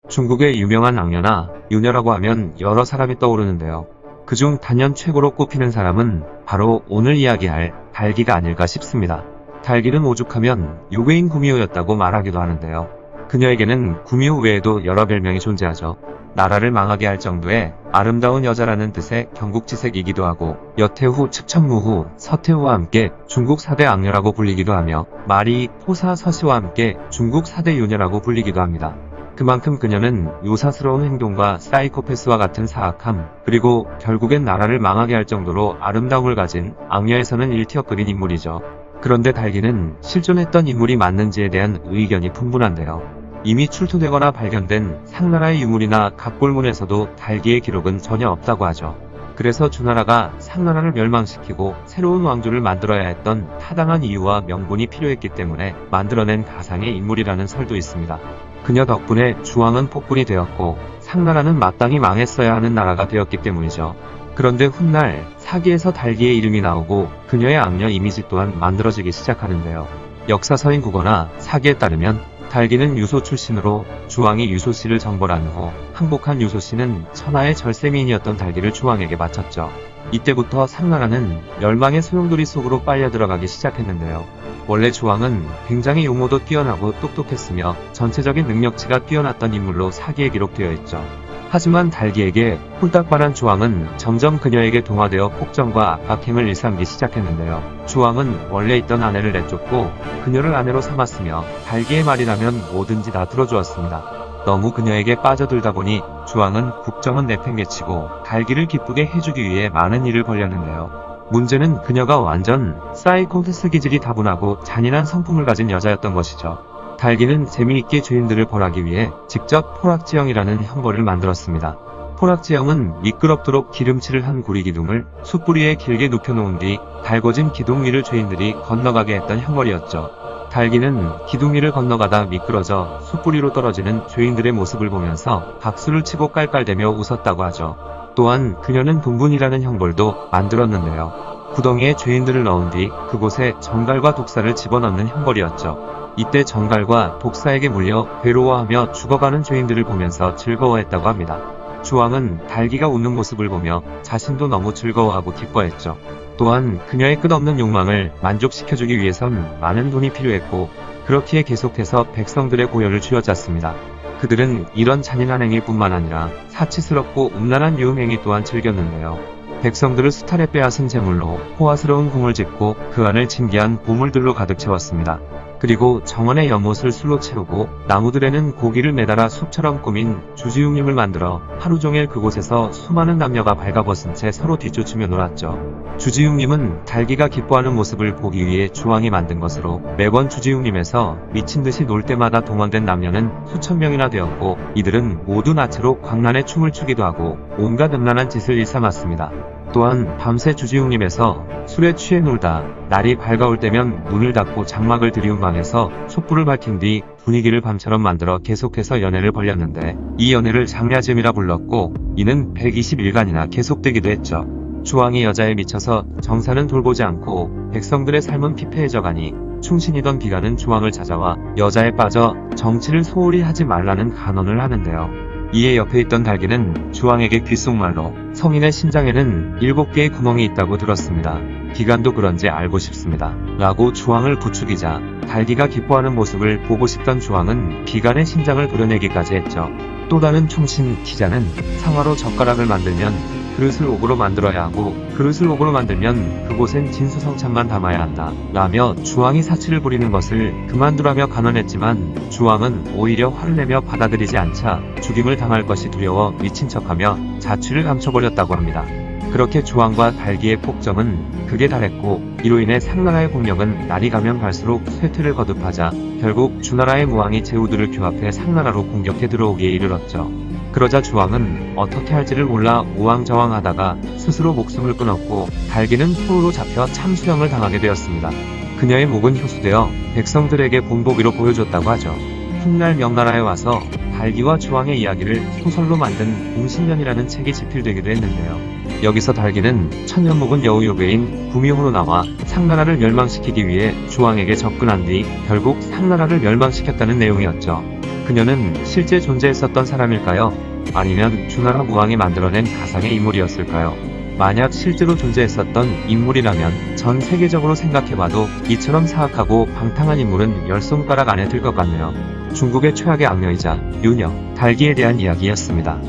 중국의 유명한 악녀나 유녀라고 하면 여러 사람이 떠오르는데요. 그중 단연 최고로 꼽히는 사람은 바로 오늘 이야기할 달기가 아닐까 싶습니다. 달기는 오죽하면 요괴인 구미호였다고 말하기도 하는데요. 그녀에게는 구미호 외에도 여러 별명이 존재하죠. 나라를 망하게 할 정도의 아름다운 여자라는 뜻의 경국지색이기도 하고, 여태후, 측천무후, 서태후와 함께 중국 4대 악녀라고 불리기도 하며, 마리, 포사, 서시와 함께 중국 4대 유녀라고 불리기도 합니다. 그만큼 그녀는 요사스러운 행동과 사이코패스와 같은 사악함, 그리고 결국엔 나라를 망하게 할 정도로 아름다움을 가진 악녀에서는 일티어급인 인물이죠. 그런데 달기는 실존했던 인물이 맞는지에 대한 의견이 분분한데요. 이미 출토되거나 발견된 상나라의 유물이나 갑골문에서도 달기의 기록은 전혀 없다고 하죠. 그래서 주나라가 상나라를 멸망시키고 새로운 왕조를 만들어야 했던 타당한 이유와 명분이 필요했기 때문에 만들어낸 가상의 인물이라는 설도 있습니다. 그녀 덕분에 주왕은 폭군이 되었고 상나라는 마땅히 망했어야 하는 나라가 되었기 때문이죠. 그런데 훗날 사기에서 달기의 이름이 나오고 그녀의 악녀 이미지 또한 만들어지기 시작하는데요. 역사서인 국어나 사기에 따르면 달기는 유소 출신으로 주왕이 유소씨를 정벌한 후 항복한 유소씨는 천하의 절세미인이었던 달기를 주왕에게 바쳤죠. 이때부터 상나라는 멸망의 소용돌이 속으로 빨려 들어가기 시작했는데요. 원래 주왕은 굉장히 용모도 뛰어나고 똑똑했으며 전체적인 능력치가 뛰어났던 인물로 사기에 기록되어 있죠. 하지만 달기에게 홀딱 반한 주왕은 점점 그녀에게 동화되어 폭정과 압박행을 일삼기 시작했는데요. 주왕은 원래 있던 아내를 내쫓고 그녀를 아내로 삼았으며 달기의 말이라면 뭐든지 다 들어주었습니다. 너무 그녀에게 빠져들다 보니 주왕은 국정은 내팽개치고 달기를 기쁘게 해주기 위해 많은 일을 벌였는데요. 문제는 그녀가 완전 사이코패스 기질이 다분하고 잔인한 성품을 가진 여자였던 것이죠. 달기는 재미있게 죄인들을 벌하기 위해 직접 포락지형이라는 형벌을 만들었습니다. 포락지형은 미끄럽도록 기름칠을 한 구리기둥을 숯불 위에 길게 눕혀놓은 뒤 달궈진 기둥 위를 죄인들이 건너가게 했던 형벌이었죠. 달기는 기둥 위를 건너가다 미끄러져 숯불 위로 떨어지는 죄인들의 모습을 보면서 박수를 치고 깔깔대며 웃었다고 하죠. 또한 그녀는 분분이라는 형벌도 만들었는데요. 구덩이에 죄인들을 넣은 뒤 그곳에 정갈과 독사를 집어넣는 형벌이었죠. 이때 정갈과 독사에게 물려 괴로워하며 죽어가는 죄인들을 보면서 즐거워했다고 합니다. 주왕은 달기가 웃는 모습을 보며 자신도 너무 즐거워하고 기뻐했죠. 또한 그녀의 끝없는 욕망을 만족시켜주기 위해선 많은 돈이 필요했고, 그렇기에 계속해서 백성들의 고열을 쥐어짰습니다. 그들은 이런 잔인한 행위뿐만 아니라 사치스럽고 음란한 유흥행위 또한 즐겼는데요. 백성들을 수탈에 빼앗은 재물로 호화스러운 궁을 짓고 그 안을 진귀한 보물들로 가득 채웠습니다. 그리고 정원의 연못을 술로 채우고 나무들에는 고기를 매달아 숲처럼 꾸민 주지웅림을 만들어 하루 종일 그곳에서 수많은 남녀가 발가벗은 채 서로 뒤쫓으며 놀았죠. 주지웅림은 달기가 기뻐하는 모습을 보기 위해 주왕이 만든 것으로 매번 주지웅림에서 미친듯이 놀 때마다 동원된 남녀는 수천 명이나 되었고, 이들은 모두 나체로 광란에 춤을 추기도 하고 온갖 음란한 짓을 일삼았습니다. 또한 밤새 주지웅림에서 술에 취해 놀다 날이 밝아올 때면 문을 닫고 장막을 들이운 방에서 촛불을 밝힌 뒤 분위기를 밤처럼 만들어 계속해서 연애를 벌였는데, 이 연애를 장야즘이라 불렀고 이는 120일간이나 계속되기도 했죠. 주왕이 여자에 미쳐서 정사는 돌보지 않고 백성들의 삶은 피폐해져가니 충신이던 비가는 주왕을 찾아와 여자에 빠져 정치를 소홀히 하지 말라는 간언을 하는데요. 이에 옆에 있던 달기는 주왕에게 귓속말로 성인의 신장에는 7개의 구멍이 있다고 들었습니다. 비간도 그런지 알고 싶습니다. 라고 주왕을 부추기자 달기가 기뻐하는 모습을 보고 싶던 주왕은 비간의 신장을 도려내기까지 했죠. 또 다른 충신 기자는 상화로 젓가락을 만들면 그릇을 옥으로 만들어야 하고, 그릇을 옥으로 만들면 그곳엔 진수성찬만 담아야 한다 라며 주왕이 사치를 부리는 것을 그만두라며 간언했지만 주왕은 오히려 화를 내며 받아들이지 않자 죽임을 당할 것이 두려워 미친 척하며 자취를 감춰버렸다고 합니다. 그렇게 주왕과 달기의 폭정은 극에 달했고, 이로 인해 상나라의 공력은 날이 가면 갈수록 쇠퇴를 거듭하자 결국 주나라의 무왕이 제후들을 규합해 상나라로 공격해 들어오기에 이르렀죠. 그러자 주왕은 어떻게 할지를 몰라 우왕좌왕하다가 스스로 목숨을 끊었고, 달기는 포로로 잡혀 참수형을 당하게 되었습니다. 그녀의 목은 효수되어 백성들에게 본보기로 보여줬다고 하죠. 훗날 명나라에 와서 달기와 주왕의 이야기를 소설로 만든 공신년이라는 책이 집필되기도 했는데요. 여기서 달기는 천년 묵은 여우요괴인 구미호로 나와 상나라를 멸망시키기 위해 주왕에게 접근한 뒤 결국 상나라를 멸망시켰다는 내용이었죠. 그녀는 실제 존재했었던 사람일까요? 아니면 주나라 무왕이 만들어낸 가상의 인물이었을까요? 만약 실제로 존재했었던 인물이라면 전 세계적으로 생각해봐도 이처럼 사악하고 방탕한 인물은 10손가락 안에 들 것 같네요. 중국의 최악의 악녀이자 유녀, 달기에 대한 이야기였습니다.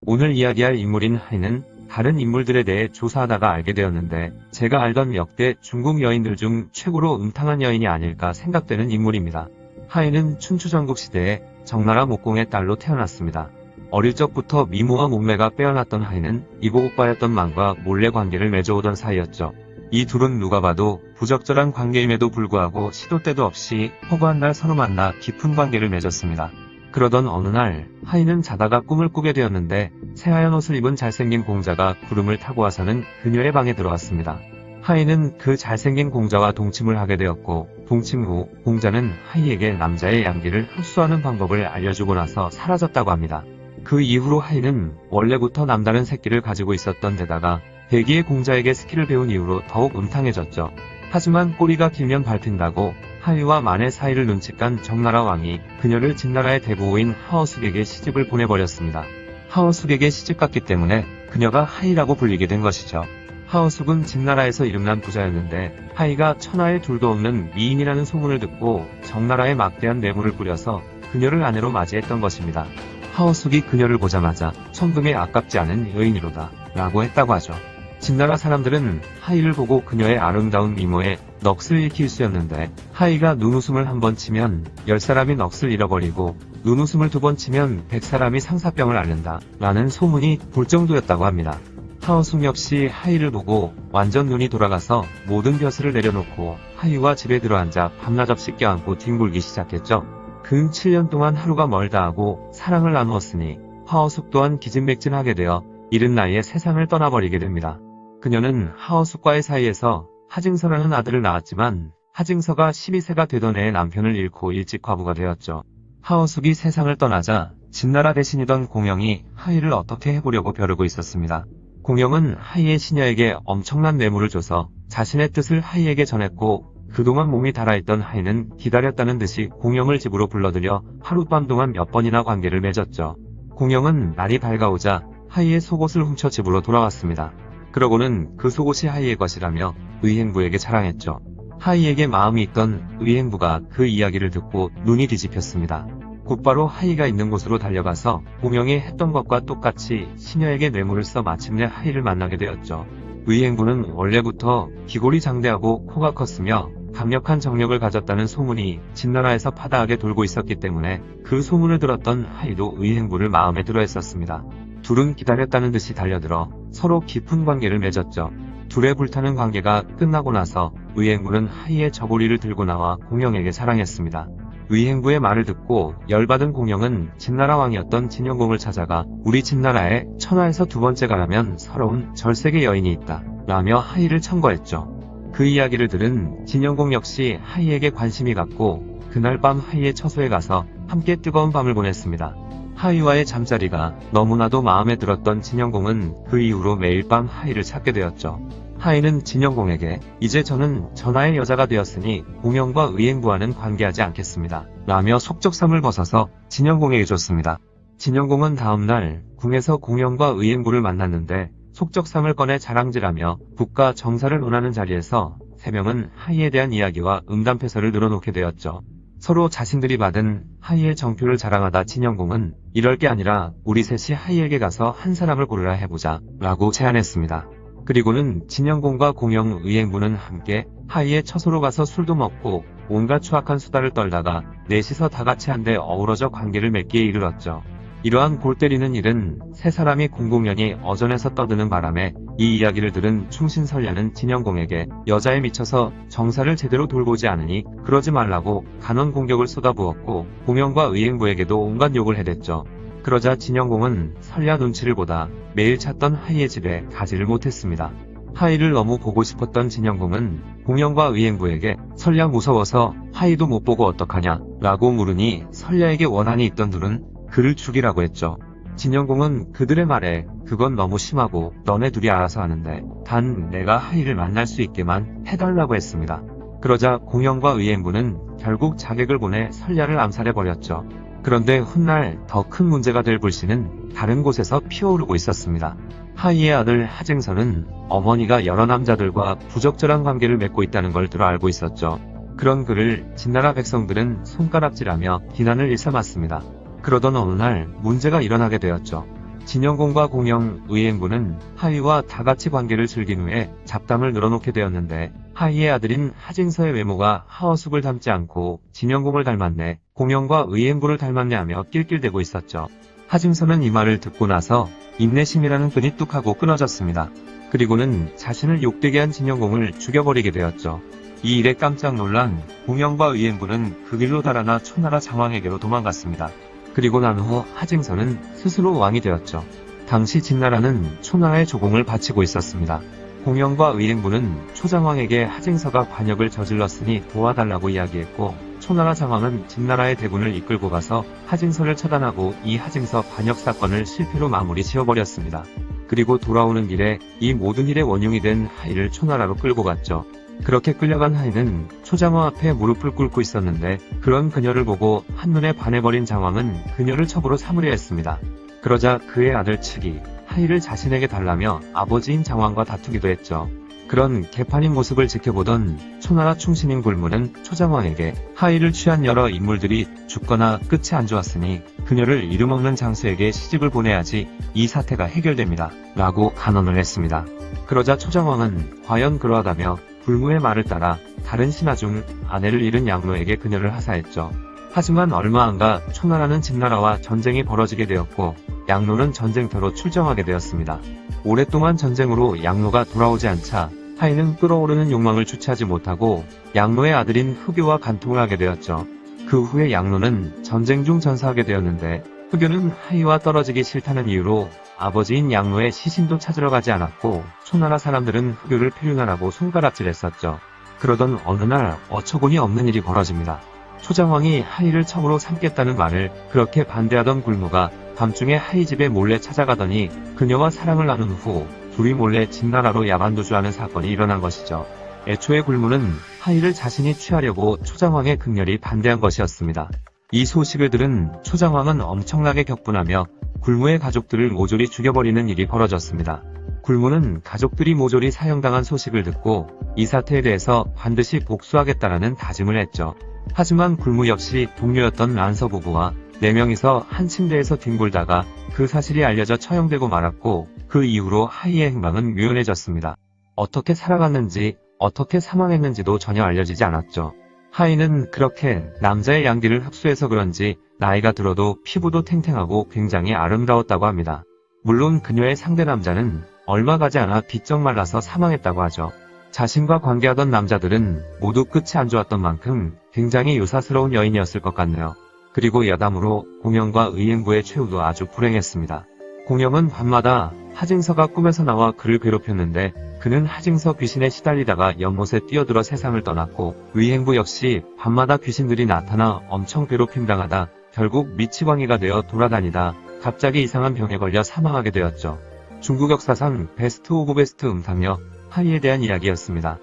오늘 이야기할 인물인 하이는 다른 인물들에 대해 조사하다가 알게 되었는데 제가 알던 역대 중국 여인들 중 최고로 음탕한 여인이 아닐까 생각되는 인물입니다. 하이는 춘추전국 시대에 정나라 목공의 딸로 태어났습니다. 어릴 적부터 미모와 몸매가 빼어났던 하이는 이보 오빠였던 만과 몰래 관계를 맺어오던 사이였죠. 이 둘은 누가 봐도 부적절한 관계임에도 불구하고 시도 때도 없이 허구한 날 서로 만나 깊은 관계를 맺었습니다. 그러던 어느 날 하이는 자다가 꿈을 꾸게 되었는데 새하얀 옷을 입은 잘생긴 공자가 구름을 타고 와서는 그녀의 방에 들어왔습니다. 하이는 그 잘생긴 공자와 동침을 하게 되었고 동침 후 공자는 하이에게 남자의 양기를 흡수하는 방법을 알려주고 나서 사라졌다고 합니다. 그 이후로 하이는 원래부터 남다른 새끼를 가지고 있었던 데다가 대기의 공자에게 스킬을 배운 이후로 더욱 음탕해졌죠. 하지만 꼬리가 길면 밟힌다고 하이와 만의 사이를 눈치깐 정나라 왕이 그녀를 진나라의 대부호인 하어숙에게 시집을 보내버렸습니다. 하어숙에게 시집갔기 때문에 그녀가 하이라고 불리게 된 것이죠. 하어숙은 진나라에서 이름난 부자였는데 하이가 천하에 둘도 없는 미인이라는 소문을 듣고 정나라에 막대한 뇌물을 뿌려서 그녀를 아내로 맞이했던 것입니다. 하어숙이 그녀를 보자마자 천금에 아깝지 않은 여인이로다 라고 했다고 하죠. 진나라 사람들은 하이를 보고 그녀의 아름다운 미모에 넋을 잃힐 수였는데 하이가 눈웃음을 한 번 치면 10사람이 넋을 잃어버리고 눈웃음을 2번 치면 100사람이 상사병을 앓는다 라는 소문이 돌 정도였다고 합니다. 하어숙 역시 하이를 보고 완전 눈이 돌아가서 모든 벼슬을 내려놓고 하이와 집에 들어앉아 밤낮 없이 껴안고 뒹굴기 시작했죠. 근 7년 동안 하루가 멀다 하고 사랑을 나누었으니 하어숙 또한 기진맥진하게 되어 이른 나이에 세상을 떠나버리게 됩니다. 그녀는 하어숙과의 사이에서 하징서라는 아들을 낳았지만 하징서가 12세가 되던 해에 남편을 잃고 일찍 과부가 되었죠. 하어숙이 세상을 떠나자 진나라 대신이던 공영이 하이를 어떻게 해보려고 벼르고 있었습니다. 공영은 하이의 시녀에게 엄청난 뇌물을 줘서 자신의 뜻을 하이에게 전했고 그동안 몸이 달아있던 하이는 기다렸다는 듯이 공영을 집으로 불러들여 하룻밤 동안 몇 번이나 관계를 맺었죠. 공영은 날이 밝아오자 하이의 속옷을 훔쳐 집으로 돌아왔습니다. 그러고는 그 속옷이 하이의 것이라며 의행부에게 자랑했죠. 하이에게 마음이 있던 의행부가 그 이야기를 듣고 눈이 뒤집혔습니다. 곧바로 하이가 있는 곳으로 달려가서 공영이 했던 것과 똑같이 시녀에게 뇌물을 써 마침내 하이를 만나게 되었죠. 의행부는 원래부터 기골이 장대하고 코가 컸으며 강력한 정력을 가졌다는 소문이 진나라에서 파다하게 돌고 있었기 때문에 그 소문을 들었던 하이도 의행부를 마음에 들어 했었습니다. 둘은 기다렸다는 듯이 달려들어 서로 깊은 관계를 맺었죠. 둘의 불타는 관계가 끝나고 나서 의행부는 하이의 저고리를 들고 나와 공영에게 자랑했습니다. 의행부의 말을 듣고 열받은 공영은 진나라 왕이었던 진영공을 찾아가 우리 진나라에 천하에서 2번째가라면 서러운 절세계 여인이 있다 라며 하이를 청거했죠. 그 이야기를 들은 진영공 역시 하이에게 관심이 갔고 그날 밤 하이의 처소에 가서 함께 뜨거운 밤을 보냈습니다. 하이와의 잠자리가 너무나도 마음에 들었던 진영공은 그 이후로 매일 밤 하이를 찾게 되었죠. 하이는 진영공에게 이제 저는 전하의 여자가 되었으니 공영과 의행부와는 관계하지 않겠습니다 라며 속적삼을 벗어서 진영공에게 줬습니다. 진영공은 다음날 궁에서 공영과 의행부를 만났는데 속적삼을 꺼내 자랑질하며 국가 정사를 논하는 자리에서 3명은 하이에 대한 이야기와 음담패설을 늘어놓게 되었죠. 서로 자신들이 받은 하이의 정표를 자랑하다 진영공은 이럴 게 아니라 우리 셋이 하이에게 가서 한 사람을 고르라 해보자 라고 제안했습니다. 그리고는 진영공과 공영 의행부는 함께 하이의 처소로 가서 술도 먹고 온갖 추악한 수다를 떨다가 넷이서 다같이 한데 어우러져 관계를 맺기에 이르렀죠. 이러한 골 때리는 일은 세 사람이 공공연히 어전에서 떠드는 바람에 이 이야기를 들은 충신설야는 진영공에게 여자에 미쳐서 정사를 제대로 돌보지 않으니 그러지 말라고 간언 공격을 쏟아부었고 공영과 의행부에게도 온갖 욕을 해댔죠. 그러자 진영공은 설야 눈치를 보다 매일 찾던 하이의 집에 가지를 못했습니다. 하이를 너무 보고 싶었던 진영공은 공영과 의행부에게 설야 무서워서 하이도 못 보고 어떡하냐 라고 물으니 설야에게 원한이 있던 둘은 그를 죽이라고 했죠. 진영공은 그들의 말에 그건 너무 심하고 너네 둘이 알아서 하는데 단 내가 하이를 만날 수 있게만 해달라고 했습니다. 그러자 공영과 의행부는 결국 자객을 보내 설야를 암살해버렸죠. 그런데 훗날 더 큰 문제가 될 불씨는 다른 곳에서 피어오르고 있었습니다. 하이의 아들 하징선은 어머니가 여러 남자들과 부적절한 관계를 맺고 있다는 걸 들어 알고 있었죠. 그런 그를 진나라 백성들은 손가락질하며 비난을 일삼았습니다. 그러던 어느 날 문제가 일어나게 되었죠. 진영공과 공영, 의행부는 하이와 다같이 관계를 즐긴 후에 잡담을 늘어놓게 되었는데 하이의 아들인 하징서의 외모가 하어숙을 닮지 않고 진영공을 닮았네, 공영과 의행부를 닮았네 하며 낄낄대고 있었죠. 하징서는 이 말을 듣고 나서 인내심이라는 끈이 뚝 하고 끊어졌습니다. 그리고는 자신을 욕되게 한 진영공을 죽여버리게 되었죠. 이 일에 깜짝 놀란 공영과 의행부는 그 길로 달아나 초나라 장왕에게로 도망갔습니다. 그리고 난 후 하징서는 스스로 왕이 되었죠. 당시 진나라는 초나라의 조공을 바치고 있었습니다. 공영과 의행부는 초장왕에게 하징서가 반역을 저질렀으니 도와달라고 이야기했고, 초나라 장왕은 진나라의 대군을 이끌고 가서 하징서를 처단하고 이 하징서 반역 사건을 실패로 마무리 지어버렸습니다. 그리고 돌아오는 길에 이 모든 일의 원흉이 된 하이를 초나라로 끌고 갔죠. 그렇게 끌려간 하이는 초장왕 앞에 무릎을 꿇고 있었는데 그런 그녀를 보고 한눈에 반해버린 장왕은 그녀를 첩으로 삼으려 했습니다. 그러자 그의 아들 측이 하이를 자신에게 달라며 아버지인 장왕과 다투기도 했죠. 그런 개판인 모습을 지켜보던 초나라 충신인 굴무는 초장왕에게 하이를 취한 여러 인물들이 죽거나 끝이 안 좋았으니 그녀를 이름 없는 장수에게 시집을 보내야지 이 사태가 해결됩니다. 라고 간언을 했습니다. 그러자 초장왕은 과연 그러하다며 굴무의 말을 따라 다른 신하 중 아내를 잃은 양로에게 그녀를 하사했죠. 하지만 얼마 안가 초나라는 진나라와 전쟁이 벌어지게 되었고 양로는 전쟁터로 출정하게 되었습니다. 오랫동안 전쟁으로 양로가 돌아오지 않자 하이는 끓어오르는 욕망을 주체하지 못하고 양로의 아들인 흡교와 간통을 하게 되었죠. 그 후에 양로는 전쟁 중 전사하게 되었는데 흡교는 하이와 떨어지기 싫다는 이유로 아버지인 양로의 시신도 찾으러 가지 않았고 초나라 사람들은 흡교를 필요하라고 손가락질했었죠. 그러던 어느 날 어처구니 없는 일이 벌어집니다. 초장왕이 하이를 첩으로 삼겠다는 말을 그렇게 반대하던 굴무가 밤중에 하이 집에 몰래 찾아가더니 그녀와 사랑을 나눈 후 둘이 몰래 진나라로 야반도주하는 사건이 일어난 것이죠. 애초에 굴무는 하이를 자신이 취하려고 초장왕의 극렬히 반대한 것이었습니다. 이 소식을 들은 초장왕은 엄청나게 격분하며 굴무의 가족들을 모조리 죽여버리는 일이 벌어졌습니다. 굴무는 가족들이 모조리 사형당한 소식을 듣고 이 사태에 대해서 반드시 복수하겠다라는 다짐을 했죠. 하지만 굴무 역시 동료였던 란서 부부와 4명이서 한 침대에서 뒹굴다가 그 사실이 알려져 처형되고 말았고 그 이후로 하이의 행방은 묘연해졌습니다. 어떻게 살아갔는지 어떻게 사망했는지도 전혀 알려지지 않았죠. 하이는 그렇게 남자의 양기를 흡수해서 그런지 나이가 들어도 피부도 탱탱하고 굉장히 아름다웠다고 합니다. 물론 그녀의 상대 남자는 얼마 가지 않아 비쩍 말라서 사망했다고 하죠. 자신과 관계하던 남자들은 모두 끝이 안 좋았던 만큼 굉장히 유사스러운 여인이었을 것 같네요. 그리고 여담으로 공영과 의행부의 최후도 아주 불행했습니다. 공영은 밤마다 하징서가 꿈에서 나와 그를 괴롭혔는데 그는 하징서 귀신에 시달리다가 연못에 뛰어들어 세상을 떠났고 의행부 역시 밤마다 귀신들이 나타나 엄청 괴롭힘당하다 결국 미치광이가 되어 돌아다니다 갑자기 이상한 병에 걸려 사망하게 되었죠. 중국 역사상 베스트 오브 베스트 음탕녀 하이에 대한 이야기였습니다.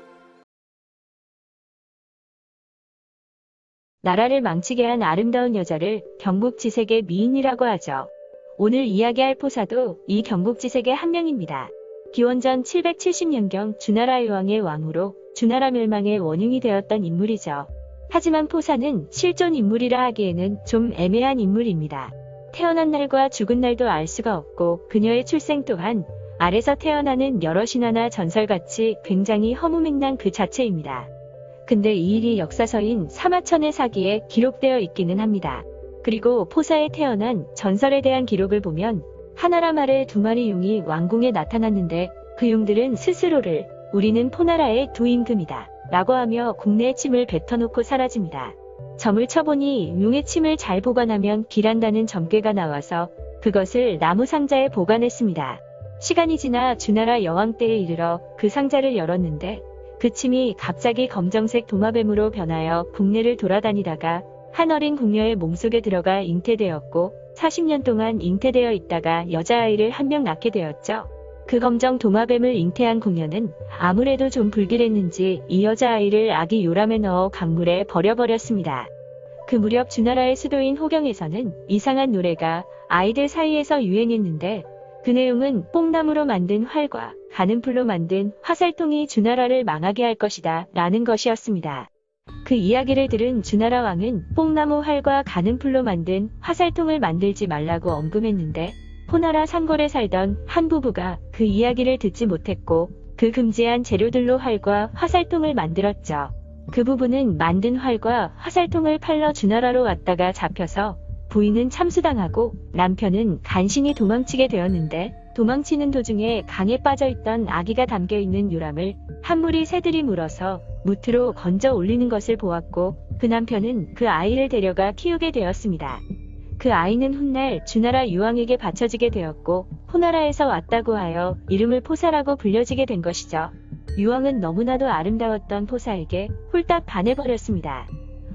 나라를 망치게 한 아름다운 여자를 경국지색의 미인이라고 하죠. 오늘 이야기할 포사도 이 경국지색의 한 명입니다. 기원전 770년경 주나라 유왕의 왕후로 주나라 멸망의 원흉이 되었던 인물이죠. 하지만 포사는 실존 인물이라 하기에는 좀 애매한 인물입니다. 태어난 날과 죽은 날도 알 수가 없고 그녀의 출생 또한 알에서 태어나는 여러 신화나 전설같이 굉장히 허무맹랑 그 자체입니다. 근데 이 일이 역사서인 사마천의 사기에 기록되어 있기는 합니다. 그리고 포사에 태어난 전설에 대한 기록을 보면 하나라 말에 2마리 용이 왕궁에 나타났는데 그 용들은 스스로를 우리는 포나라의 두 임금이다 라고 하며 국내에 침을 뱉어놓고 사라집니다. 점을 쳐보니 용의 침을 잘 보관하면 길한다는 점괘가 나와서 그것을 나무 상자에 보관했습니다. 시간이 지나 주나라 여왕 때에 이르러 그 상자를 열었는데 그 침이 갑자기 검정색 도마뱀으로 변하여 국내를 돌아다니다가 한 어린 궁녀의 몸속에 들어가 잉태되었고 40년 동안 잉태되어 있다가 여자아이를 한 명 낳게 되었죠. 그 검정 도마뱀을 잉태한 공녀는 아무래도 좀 불길했는지 이 여자아이를 아기 요람에 넣어 강물에 버려버렸습니다. 그 무렵 주나라의 수도인 호경에서는 이상한 노래가 아이들 사이에서 유행했는데 그 내용은 뽕나무로 만든 활과 가는 풀로 만든 화살통이 주나라를 망하게 할 것이다 라는 것이었습니다. 그 이야기를 들은 주나라 왕은 뽕나무 활과 가는 풀로 만든 화살통을 만들지 말라고 엄금했는데 호나라 상골에 살던 한 부부가 그 이야기를 듣지 못했고 그 금지한 재료들로 활과 화살통을 만들었죠. 그 부부는 만든 활과 화살통을 팔러 주나라로 왔다가 잡혀서 부인은 참수당하고 남편은 간신히 도망치게 되었는데 도망치는 도중에 강에 빠져있던 아기가 담겨있는 요람을 한 무리 새들이 물어서 무트로 건져 올리는 것을 보았고 그 남편은 그 아이를 데려가 키우게 되었습니다. 그 아이는 훗날 주나라 유왕에게 바쳐지게 되었고 호나라에서 왔다고 하여 이름을 포사라고 불려지게 된 것이죠. 유왕은 너무나도 아름다웠던 포사에게 홀딱 반해버렸습니다.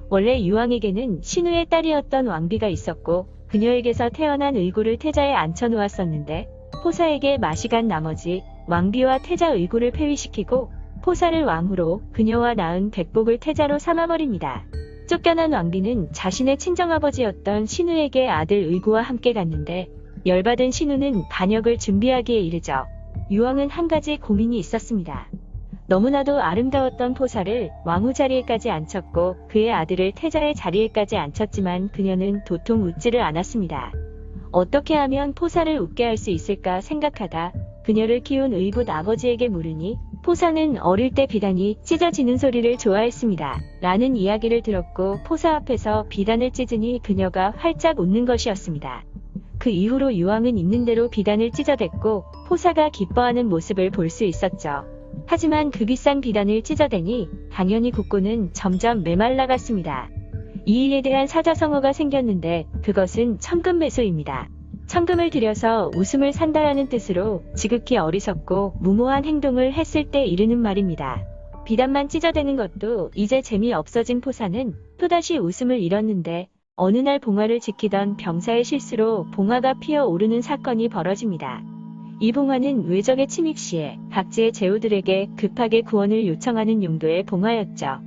원래 유왕에게는 신우의 딸이었던 왕비가 있었고 그녀에게서 태어난 의구를 태자에 앉혀놓았었는데 포사에게 맛이 간 나머지 왕비와 태자 의구를 폐위시키고 포사를 왕후로 그녀와 낳은 백복을 태자로 삼아버립니다. 쫓겨난 왕비는 자신의 친정아버지였던 신우에게 아들 의구와 함께 갔는데 열받은 신우는 반역을 준비하기에 이르죠. 유왕은 한 가지 고민이 있었습니다. 너무나도 아름다웠던 포사를 왕후 자리에까지 앉혔고 그의 아들을 태자의 자리에까지 앉혔지만 그녀는 도통 웃지를 않았습니다. 어떻게 하면 포사를 웃게 할 수 있을까 생각하다 그녀를 키운 의붓 아버지에게 물으니 포사는 어릴 때 비단이 찢어지는 소리를 좋아했습니다. 라는 이야기를 들었고 포사 앞에서 비단을 찢으니 그녀가 활짝 웃는 것이었습니다. 그 이후로 유왕은 있는 대로 비단을 찢어댔고 포사가 기뻐하는 모습을 볼 수 있었죠. 하지만 그 비싼 비단을 찢어대니 당연히 국고는 점점 메말라갔습니다. 이 일에 대한 사자성어가 생겼는데 그것은 천금매소입니다. 천금을 들여서 웃음을 산다라는 뜻으로 지극히 어리석고 무모한 행동을 했을 때 이르는 말입니다. 비단만 찢어대는 것도 이제 재미없어진 포사는 또다시 웃음을 잃었는데 어느 날 봉화를 지키던 병사의 실수로 봉화가 피어오르는 사건이 벌어집니다. 이 봉화는 외적의 침입 시에 각지의 제후들에게 급하게 구원을 요청하는 용도의 봉화였죠.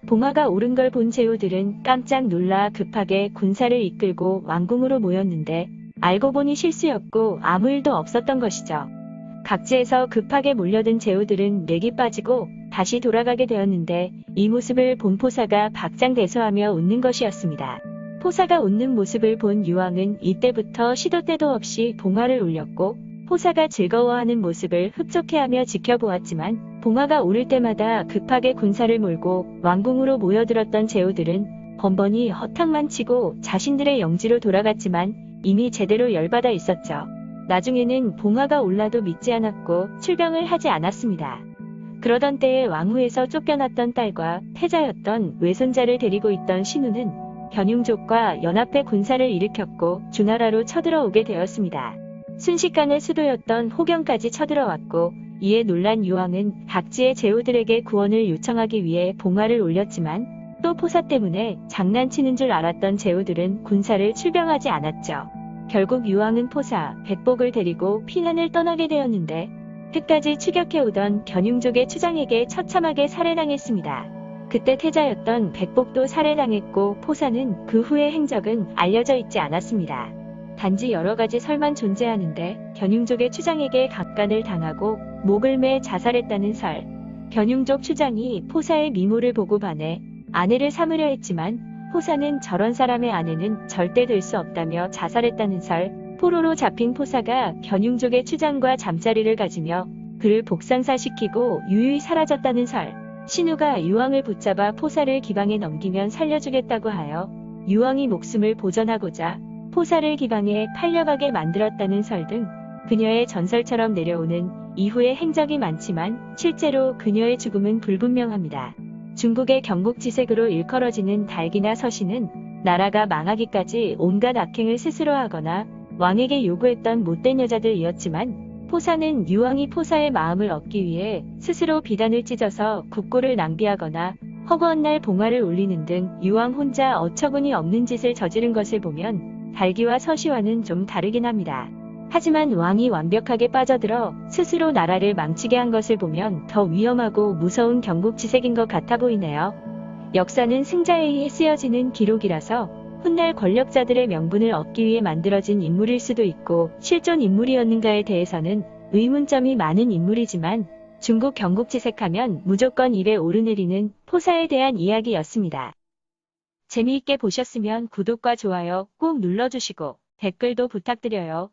봉화가 오른 걸 본 제후들은 깜짝 놀라 급하게 군사를 이끌고 왕궁으로 모였는데 알고 보니 실수였고 아무 일도 없었던 것이죠. 각지에서 급하게 몰려든 제후들은 맥이 빠지고 다시 돌아가게 되었는데 이 모습을 본 포사가 박장대소하며 웃는 것이었습니다. 포사가 웃는 모습을 본 유왕은 이때부터 시도 때도 없이 봉화를 울렸고 포사가 즐거워하는 모습을 흡족해하며 지켜보았지만 봉화가 오를 때마다 급하게 군사를 몰고 왕궁으로 모여들었던 제후들은 번번이 허탕만 치고 자신들의 영지로 돌아갔지만 이미 제대로 열받아 있었죠. 나중에는 봉화가 올라도 믿지 않았고 출병을 하지 않았습니다. 그러던 때에 왕후에서 쫓겨났던 딸과 태자였던 외손자를 데리고 있던 신우는 견융족과 연합해 군사를 일으켰고 주나라로 쳐들어오게 되었습니다. 순식간에 수도였던 호경까지 쳐들어왔고 이에 놀란 유왕은 각지의 제후들에게 구원을 요청하기 위해 봉화를 올렸지만 또 포사 때문에 장난치는 줄 알았던 제후들은 군사를 출병하지 않았죠. 결국 유왕은 포사, 백복을 데리고 피난을 떠나게 되었는데 끝까지 추격해오던 견융족의 추장에게 처참하게 살해당했습니다. 그때 태자였던 백복도 살해당했고 포사는 그 후의 행적은 알려져 있지 않았습니다. 단지 여러 가지 설만 존재하는데 견융족의 추장에게 강간을 당하고 목을 매 자살했다는 설, 견융족 추장이 포사의 미모를 보고 반해 아내를 삼으려 했지만 포사는 저런 사람의 아내는 절대 될 수 없다며 자살했다는 설, 포로로 잡힌 포사가 견융족의 추장과 잠자리를 가지며 그를 복상사시키고 유유히 사라졌다는 설, 신우가 유왕을 붙잡아 포사를 기방에 넘기면 살려주겠다고 하여 유왕이 목숨을 보전하고자 포사를 기방에 팔려가게 만들었다는 설 등 그녀의 전설처럼 내려오는 이후의 행적이 많지만 실제로 그녀의 죽음은 불분명합니다. 중국의 경국지색으로 일컬어지는 달기나 서신은 나라가 망하기까지 온갖 악행을 스스로 하거나 왕에게 요구했던 못된 여자들이었지만 포사는 유왕이 포사의 마음을 얻기 위해 스스로 비단을 찢어서 국고를 낭비하거나 허구한 날 봉화를 울리는 등 유왕 혼자 어처구니 없는 짓을 저지른 것을 보면 달기와 서시와는 좀 다르긴 합니다. 하지만 왕이 완벽하게 빠져들어 스스로 나라를 망치게 한 것을 보면 더 위험하고 무서운 경국지색인 것 같아 보이네요. 역사는 승자에 의해 쓰여지는 기록이라서 훗날 권력자들의 명분을 얻기 위해 만들어진 인물일 수도 있고 실존 인물이었는가에 대해서는 의문점이 많은 인물이지만 중국 경국지색하면 무조건 입에 오르내리는 포사에 대한 이야기였습니다. 재미있게 보셨으면 구독과 좋아요 꼭 눌러주시고 댓글도 부탁드려요.